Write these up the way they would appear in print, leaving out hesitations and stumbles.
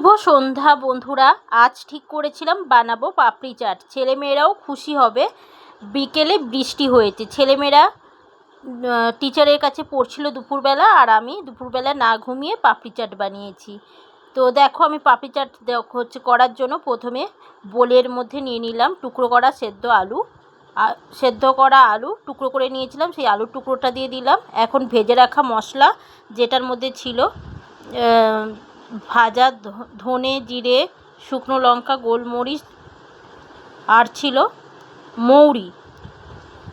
শুভ সন্ধ্যা বন্ধুরা। আজ ঠিক করেছিলাম বানাবো পাপড়ি চাট, ছেলেমেয়েরাও খুশি হবে। বিকেলে বৃষ্টি হয়েছে, ছেলেমেয়েরা টিচারের কাছে পড়ছিল দুপুরবেলা, আর আমি দুপুরবেলা না ঘুমিয়ে পাপড়ি চাট বানিয়েছি। তো দেখো, আমি পাপড়ি চাট করার জন্য প্রথমে বোলের মধ্যে নিয়ে নিলাম টুকরো করা সেদ্ধ করা আলু টুকরো করে নিয়েছিলাম, সেই আলুর টুকরোটা দিয়ে দিলাম। এখন ভেজে রাখা মশলা, যেটার মধ্যে ছিল ভাজা ধনে জিরে শুকনো লঙ্কা গোলমরিচ, আর ছিল মৌরি,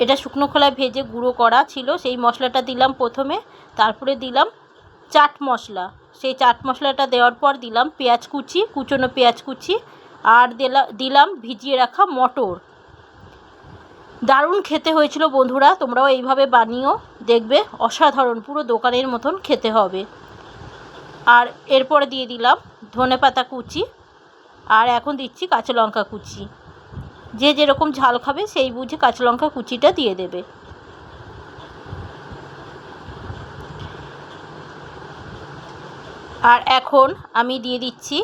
এটা শুকনো খোলায় ভেজে গুঁড়ো করা ছিল। সেই মশলাটা দিলাম প্রথমে, তারপরে দিলাম চাট মশলা। সেই চাট মশলাটা দেওয়ার পর দিলাম পেঁয়াজ কুচি, কুচনো পেঁয়াজ কুচি, আর দিলাম ভিজিয়ে রাখা মটর। দারুণ খেতে হয়েছিল বন্ধুরা, তোমরাও এইভাবে বানিও, দেখবে অসাধারণ, পুরো দোকানের মতন খেতে হবে। আর এরপরে দিয়ে দিলাম ধনেপাতা কুচি, আর এখন দিচ্ছি কাঁচা লঙ্কা কুচি। যে যেরকম ঝাল খাবে সেই বুঝে কাঁচা লঙ্কা কুচিটা দিয়ে দেবে। আর এখন আমি দিয়ে দিচ্ছি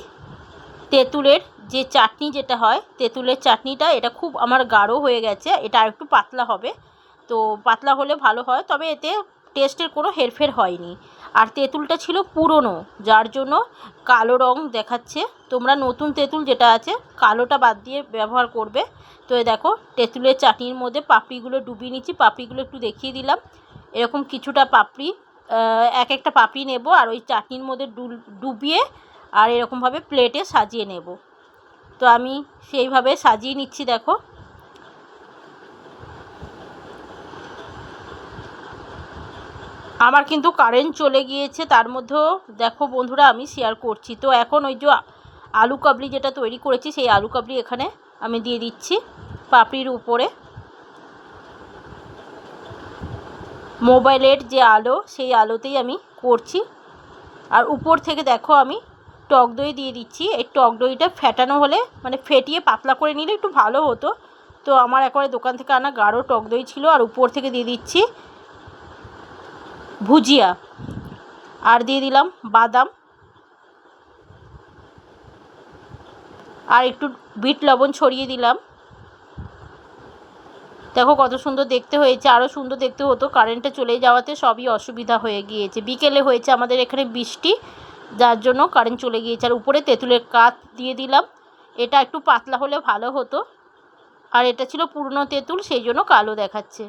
তেঁতুলের যে চাটনি, যেটা হয় তেঁতুলের চাটনিটা। এটা খুব আমার গাঢ় হয়ে গেছে, এটা আর একটু পাতলা হবে। তো পাতলা হলে ভালো হয়, তবে এতে টেস্টের কোনো হেরফের হয়নি। আর তেঁতুলটা ছিল পুরনো, যার জন্য কালো রং দেখাচ্ছে। তোমরা নতুন তেঁতুল যেটা আছে কালোটা বাদ দিয়ে ব্যবহার করবে। তো দেখো, তেঁতুলের চাটনির মধ্যে পাপড়িগুলো ডুবিয়ে নিচ্ছি। পাপড়িগুলো একটু দেখিয়ে দিলাম, এরকম কিছুটা পাপড়ি, এক একটা পাপড়ি নেব, আর ওই চাটনির মধ্যে ডুবিয়ে আর এরকমভাবে প্লেটে সাজিয়ে নেব। তো আমি সেইভাবে সাজিয়ে নিচ্ছি। দেখো, আমার কিন্তু কারেন্ট চলে গিয়েছে, তার মধ্যেও দেখো বন্ধুরা আমি শেয়ার করছি। তো এখন ওই যে আলু কাবলি যেটা তৈরি করেছি, সেই আলু কাবলি এখানে আমি দিয়ে দিচ্ছি পাপড়ির উপরে। মোবাইলের যে আলো, সেই আলোতেই আমি করছি। আর উপর থেকে দেখো আমি টক দই দিয়ে দিচ্ছি। এই টক দইটা ফেটানো হলে, মানে ফেটিয়ে পাতলা করে নিলে একটু ভালো হতো। তো আমার একেবারে দোকান থেকে আনা গাঢ় টক দই ছিল। আর উপর থেকে দিয়ে দিচ্ছি ভুজিয়া, আর দিয়ে দিলাম বাদাম, আর একটু বিট লবণ ছড়িয়ে দিলাম। দেখো কত সুন্দর দেখতে হয়েছে, আরও সুন্দর দেখতে হতো, কারেন্টটা চলে যাওয়াতে সবই অসুবিধা হয়ে গিয়েছে। বিকেলে হয়েছে আমাদের এখানে বৃষ্টি, যার জন্য কারেন্ট চলে গিয়েছে। আর উপরে তেঁতুলের কাঠ দিয়ে দিলাম, এটা একটু পাতলা হলে ভালো হতো। আর এটা ছিল পুরনো তেঁতুল, সেই জন্য কালো দেখাচ্ছে।